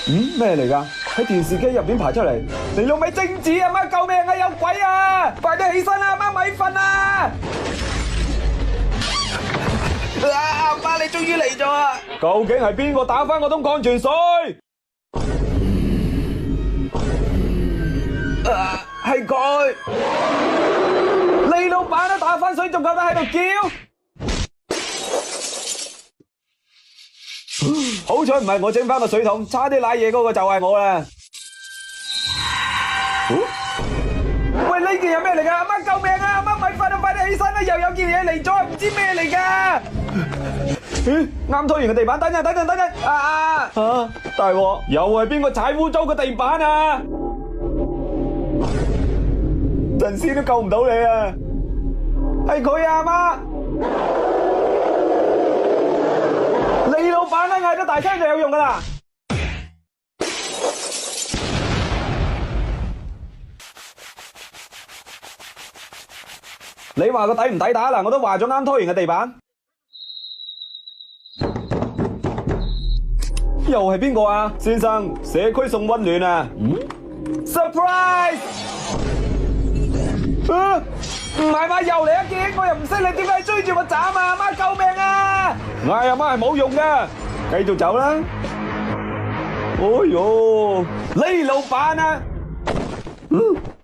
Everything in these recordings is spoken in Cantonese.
咩嚟噶？喺電視機入邊排出嚟，你老味貞子啊媽！救命啊！有鬼啊！快啲起身啦，媽咪瞓啊！阿媽你終於嚟咗啊！究竟係邊個打翻我桶礦泉水？係佢！李老闆都打翻水，仲夠膽喺度叫？好彩唔係我整翻個水桶，差啲瀨嘢嗰個就係我啦。喂，呢件係咩嚟噶？阿媽救命啊！阿媽咪瞓啊，快啲起身啦！又有件嘢嚟咗，唔知咩嚟噶。啱拖完個地板，等陣。大鑊，又係邊個踩污糟個地板啊？陣時都救唔到你啊！係佢啊，阿媽。李老闆咧嗌得大聲就有用噶啦！你話個抵唔抵打啦？我都話咗啱拖完嘅地板，又係邊個啊？先生，社區送溫暖啊！Surprise！ 唔係嘛，又嚟一件，我又唔識你，點解追住我斬啊？阿媽救命啊！嗌阿媽係冇用噶，繼續走啦！哎喲，李老闆啊，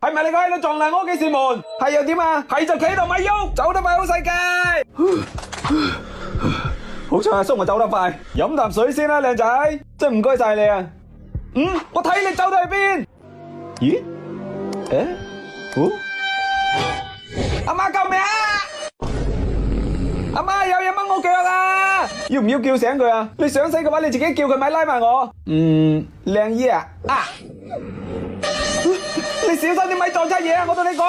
係咪你喺度撞爛我屋企扇門？係又點啊？係就企喺度咪喐，走得快好世界！好彩阿叔我走得快，飲啖水先啦，靚仔，真係唔該晒你啊！我睇你走到去邊？咦？阿媽救命啊！阿媽有嘢掹我腳啊！要唔要叫醒佢啊？你想死嘅話，你自己叫佢咪拉埋我。靚姨啊！你小心啲咪撞親嘢啊！我同你講。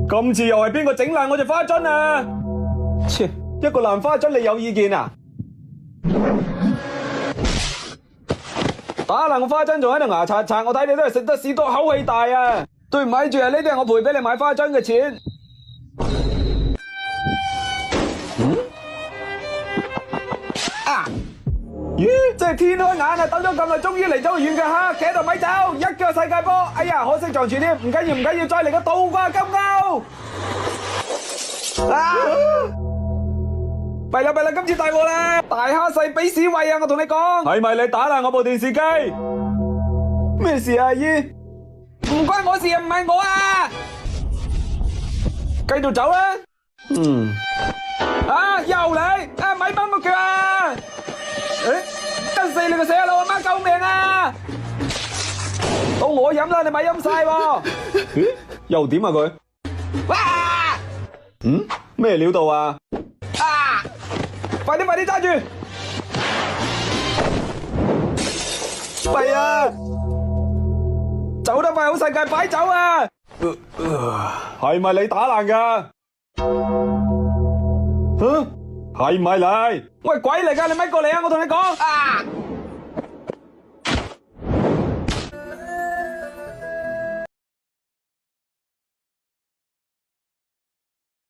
今次又係邊個整爛我隻花樽啊？切，一個爛花樽你有意見啊？打爛個花樽仲喺度牙刷刷，我睇你都係食得屎多口氣大啊！對唔住啊，呢啲係我賠俾你買花樽嘅錢。咦，真係天開眼啊！等咗咁耐，終於嚟咗個軟腳蝦，企喺度咪走，一腳世界波。哎呀，可惜撞住添，唔緊要，再嚟個倒掛金鈎。弊啦，今次大鑊啦！大蝦細俾屎喂啊！我同你講，係咪你打爛我部電視機？咩事啊，阿姨？唔關我事啊，唔係我啊！繼續走啦！又嚟！咪掹我腳啊！跟死你個死佬！阿媽救命啊！到我飲啦，你咪飲晒喎！又點啊佢？哇！咩料到啊？快啲揸住！弊啊！走得快好世界，快走啊！係咪你打爛噶？係咪你？喂，鬼嚟噶！你咪過嚟啊！我同你講。